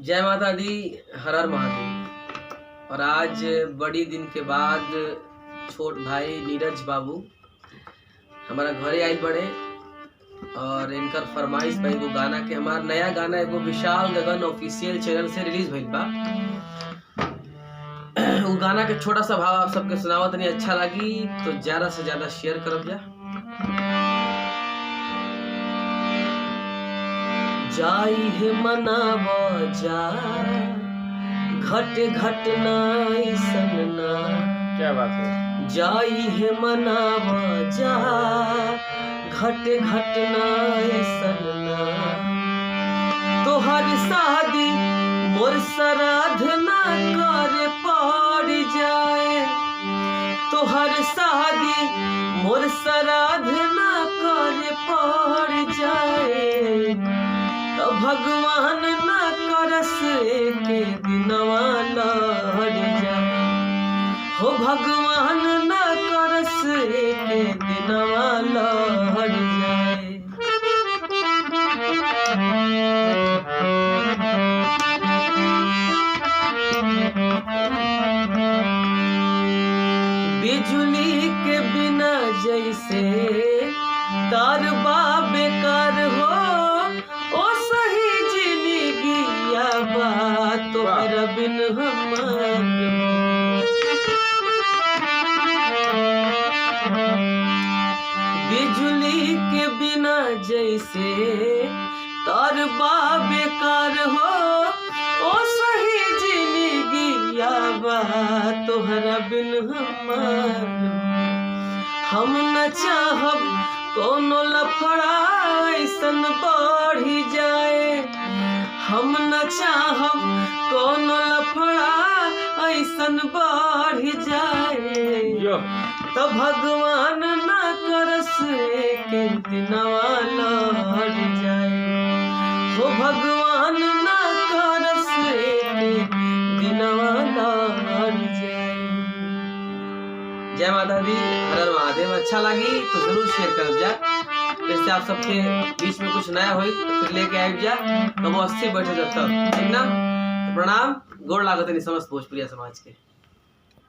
जय माता दी, हर हर महादेव। और आज बड़ी दिन के बाद छोट भाई नीरज बाबू हमारा घरे आइल बड़े और इनकर फरमाइश भाई वो गाना के हमारा नया गाना एगो विशाल गगन ऑफिशियल चैनल से रिलीज भइल बा। वो गाना के छोटा सा भाव आप सबके सुनावत नहीं अच्छा लगी तो ज्यादा से ज्यादा शेयर करब जा। जाई है मनाव जा घट घट नाई सनना, क्या बात है। जाई है मनाव जा घट घट नाई सनना, तोहर शादी मोर श्राद्ध ना कर पड़ जाए, तोहर शादी मोर श्राद्ध ना कर पड़ जाए, तो भगवान ना करस के दिनवा लहर जाए, हो भगवान ना करस के दिनवा लहर जाए। बिजली के बिना जैसे तार बा बेकार हो, ओ सही जिंदगिया बा तोहरा बिन हमार। बिजली के बिना जैसे तार बा बेकार हो, ओ सही जिंदगिया बा तोहरा बिन हमार। हम न चाहब कोनो लफड़ा ऐसन बढ़ी जाए, हम न चाहब कोनो लफड़ा ऐसन बढ़ जाए, तो भगवान ना करस के दिनवा लहर जाए, हो भगवान ना करस के दिनवा लहर जाए। जय माता दी, हर हर महादेव। अच्छा लगी तो जरूर शेयर कर जा। जैसे आप सबके बीच में कुछ नया हो तो फिर लेके आए जा, तो वो 80 बैठे तब ठीक ना। तो प्रणाम, गोड़ लागत नहीं समस्त भोजपुरिया समाज के।